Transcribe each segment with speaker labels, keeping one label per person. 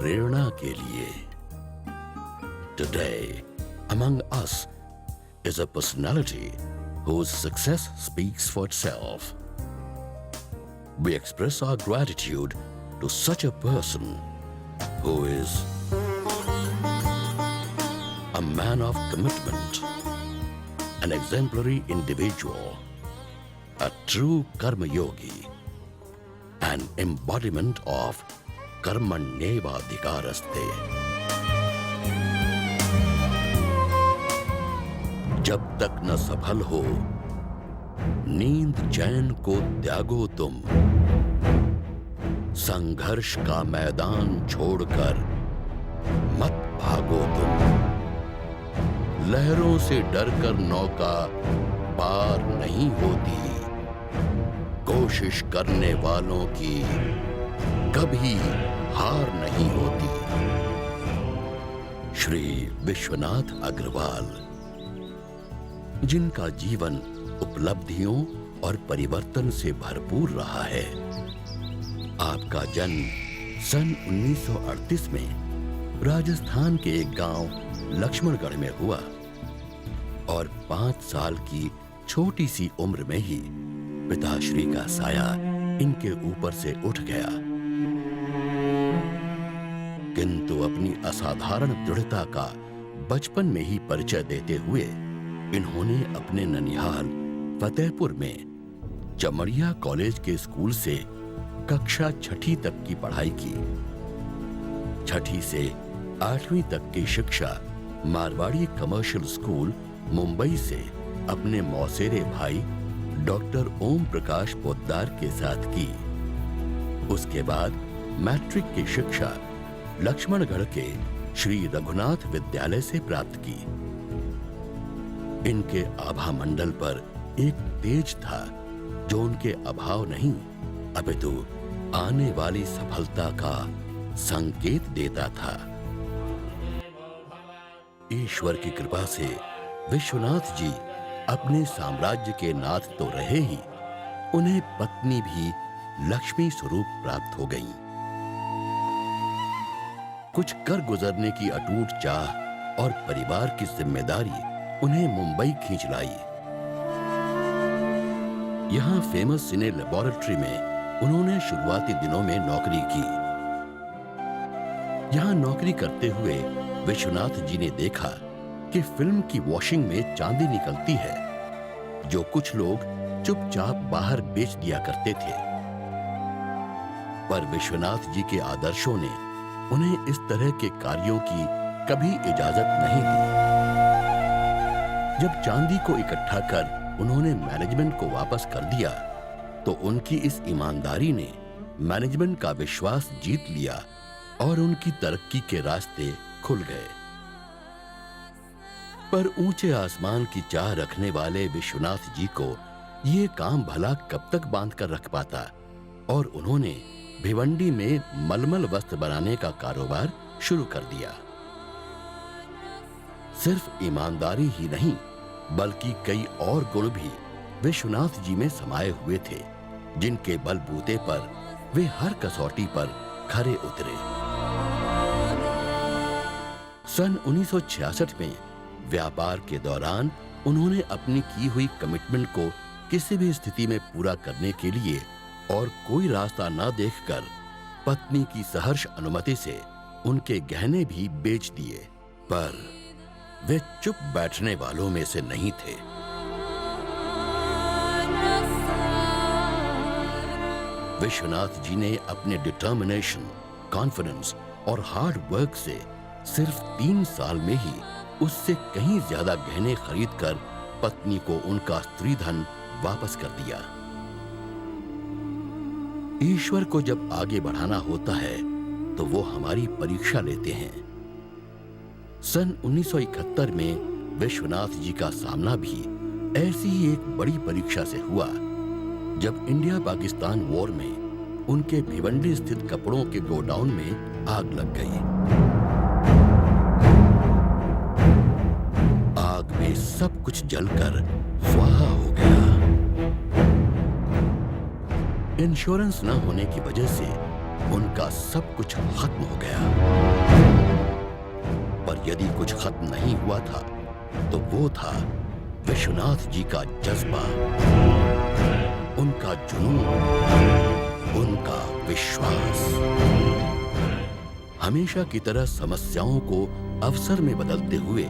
Speaker 1: प्रेरणा के लिए। Today, among us is a personality whose success speaks for itself. We express our gratitude to such a person who is a man of commitment, an exemplary individual, a true karma yogi, an embodiment of कर्मण्येवाधिकारस्ते। जब तक न सफल हो नींद चैन को त्यागो तुम, संघर्ष का मैदान छोड़कर मत भागो तुम। लहरों से डरकर नौका पार नहीं होती, कोशिश करने वालों की कभी हार नहीं होती। श्री विश्वनाथ अग्रवाल, जिनका जीवन उपलब्धियों और परिवर्तन से भरपूर रहा है। आपका जन्म सन 1938 में राजस्थान के एक गांव लक्ष्मणगढ़ में हुआ और 5 साल की छोटी सी उम्र में ही पिताश्री का साया इनके ऊपर से उठ गया। किंतु अपनी असाधारण दृढ़ता का बचपन में ही परिचय देते हुए इन्होंने अपने ननिहाल फतेहपुर में चमड़िया कॉलेज के स्कूल से कक्षा 6ठी तक की पढ़ाई की। 6ठी से 8वीं तक की शिक्षा मारवाड़ी कमर्शियल स्कूल मुंबई से अपने मौसेरे भाई डॉक्टर ओम प्रकाश पोद्दार के साथ की। उसके बाद मैट्रिक की शिक्षा लक्ष्मणगढ़ के श्री रघुनाथ विद्यालय से प्राप्त की। इनके आभा मंडल पर एक तेज था जो उनके अभाव नहीं अपितु आने वाली सफलता का संकेत देता था। ईश्वर की कृपा से विश्वनाथ जी अपने साम्राज्य के नाथ तो रहे ही, उन्हें पत्नी भी लक्ष्मी स्वरूप प्राप्त हो गई। कुछ कर गुजरने की अटूट चाह और परिवार की जिम्मेदारी उन्हें मुंबई खींच लाई। यहां फेमस सिने लेबोरेटरी में उन्होंने शुरुआती दिनों में नौकरी की। यहां नौकरी करते हुए विश्वनाथ जी ने देखा कि फिल्म की वॉशिंग में चांदी निकलती है, जो कुछ लोग चुपचाप बाहर बेच दिया करते थे। पर विश्वनाथ जी के आदर्शों ने उन्हें इस तरह के कार्यों की कभी इजाजत नहीं दी। जब चांदी को इकट्ठा कर उन्होंने मैनेजमेंट को वापस कर दिया, तो उनकी इस ईमानदारी ने मैनेजमेंट का विश्वास जीत लिया और उनकी तरक्की के रास्ते खुल गए। पर ऊंचे आसमान की चाह रखने वाले विश्वनाथ जी को ये काम भला कब तक बांध कर रख पाता, और उन्होंने भिवंडी में मलमल वस्त्र बनाने का कारोबार शुरू कर दिया। सिर्फ ईमानदारी ही नहीं बल्कि कई और गुण भी विश्वनाथ जी में समाये हुए थे, जिनके बलबूते पर वे हर कसौटी पर खरे उतरे। सन 1966 में व्यापार के दौरान उन्होंने अपनी की हुई कमिटमेंट को किसी भी स्थिति में पूरा करने के लिए और कोई रास्ता न देखकर पत्नी की सहर्ष अनुमति से उनके गहने भी बेच दिए। पर वे चुप बैठने वालों में से नहीं थे। विश्वनाथ जी ने अपने डिटर्मिनेशन, कॉन्फिडेंस और हार्ड वर्क से सिर्फ 3 साल में ही उससे कहीं ज्यादा गहने खरीदकर पत्नी को उनका स्त्री धन वापस कर दिया। ईश्वर को जब आगे बढ़ाना होता है तो वो हमारी परीक्षा लेते हैं। सन 1971 में विश्वनाथ जी का सामना भी ऐसी ही एक बड़ी परीक्षा से हुआ, जब इंडिया पाकिस्तान वॉर में उनके भिवंडी स्थित कपड़ों के गोडाउन में आग लग गई। आग में सब कुछ जलकर स्वाहा हो गया। इंश्योरेंस न होने की वजह से उनका सब कुछ खत्म हो गया। पर यदि कुछ खत्म नहीं हुआ था तो वो था विश्वनाथ जी का जज्बा, उनका जुनून, उनका विश्वास। हमेशा की तरह समस्याओं को अवसर में बदलते हुए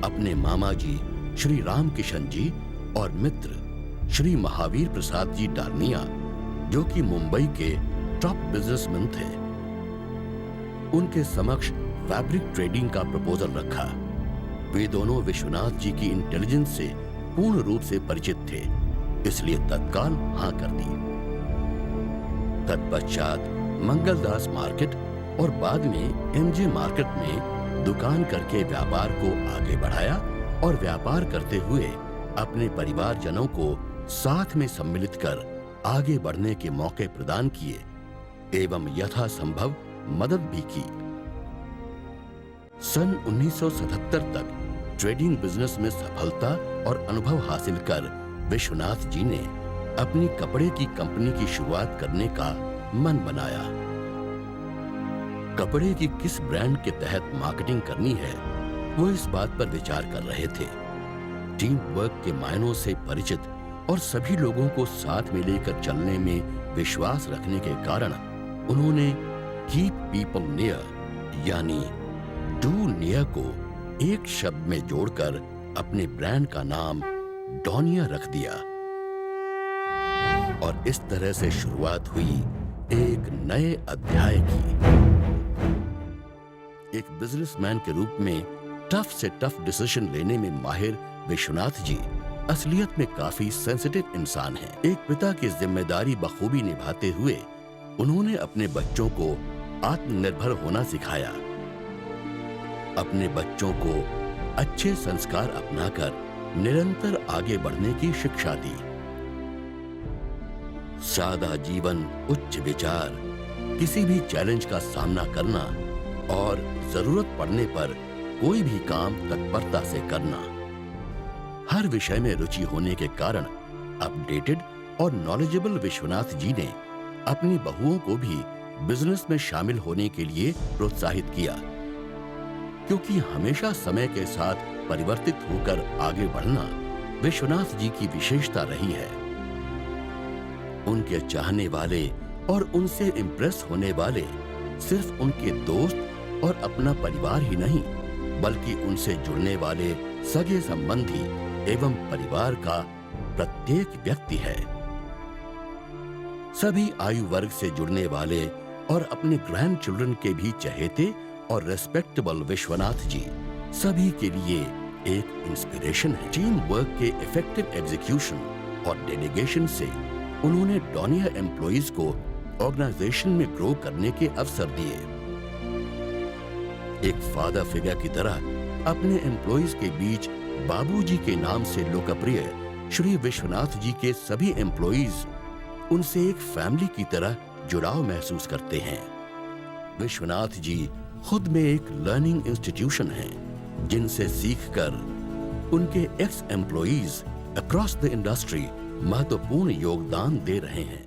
Speaker 1: अपने मामा जी श्री रामकिशन जी और मित्र श्री महावीर प्रसाद जी डारनिया, जो कि मुंबई के टॉप बिजनेसमैन थे, उनके समक्ष फैब्रिक ट्रेडिंग का प्रपोजल रखा। वे दोनों विश्वनाथ जी की इंटेलिजेंस से पूर्ण रूप से परिचित थे, इसलिए तत्काल हां कर दी। तत्पश्चात मंगलदास मार्केट और बाद में एमजे मार्केट में दुकान करके व्यापार को आगे बढ़ाया और व्यापार करते हुए अपने परिवारजनों को साथ में सम्मिलित कर आगे बढ़ने के मौके प्रदान किए एवं यथासंभव मदद भी की। सन 1977 तक ट्रेडिंग बिजनेस में सफलता और अनुभव हासिल कर विश्वनाथ जी ने अपनी कपड़े की कंपनी की शुरुआत करने का मन बनाया। कपड़े की किस ब्रांड के तहत मार्केटिंग करनी है, वो इस बात पर विचार कर रहे थे। टीम वर्क के मायनों से परिचित और सभी लोगों को साथ में लेकर चलने में विश्वास रखने के कारण उन्होंने कीप पीपल नियर यानी डू नियर को एक शब्द में जोड़कर अपने ब्रांड का नाम डॉनिया रख दिया और इस तरह से शुरुआत हुई एक नए अध्याय की। एक बिजनेसमैन के रूप में टफ से टफ डिसीजन लेने में माहिर विश्वनाथ जी असलियत में काफी सेंसिटिव इंसान हैं। एक पिता की जिम्मेदारी बखूबी निभाते हुए उन्होंने अपने बच्चों को आत्मनिर्भर होना सिखाया, अपने बच्चों को अच्छे संस्कार अपनाकर निरंतर आगे बढ़ने की शिक्षा दी। सादा जीवन, उच्च विचार, किसी भी चैलेंज का सामना करना और जरूरत पड़ने पर कोई भी काम तत्परता से करना। हर विषय में रुचि होने के कारण अपडेटेड और नॉलेजेबल विश्वनाथ जी ने अपनी बहुओं को भी बिजनेस में शामिल होने के लिए प्रोत्साहित किया, क्योंकि हमेशा समय के साथ परिवर्तित होकर आगे बढ़ना विश्वनाथ जी की विशेषता रही है। उनके चाहने वाले और उनसे इम्प्रेस होने वाले सिर्फ उनके दोस्त और अपना परिवार ही नहीं, बल्कि उनसे जुड़ने वाले सगे संबंधी एवं परिवार का प्रत्येक व्यक्ति है। सभी आयु वर्ग से जुड़ने वाले और अपने ग्रैंड चिल्ड्रन के भी चहेते और रेस्पेक्टेबल विश्वनाथ जी सभी के लिए एक इंस्पिरेशन है। टीम वर्क के इफेक्टिव एग्जीक्यूशन और डेलीगेशन से उन्होंने डॉनिया एम्प्लॉइज को ऑर्गेनाइजेशन में ग्रो करने के अवसर दिए। एक फादर फिगर की तरह अपने एम्प्लॉइज के बीच बाबूजी के नाम से लोकप्रिय श्री विश्वनाथ जी के सभी एम्प्लॉइज उनसे एक फैमिली की तरह जुड़ाव महसूस करते हैं। विश्वनाथ जी खुद में एक लर्निंग इंस्टीट्यूशन है, जिनसे सीखकर उनके x employees across the industry महत्वपूर्ण योगदान दे रहे हैं।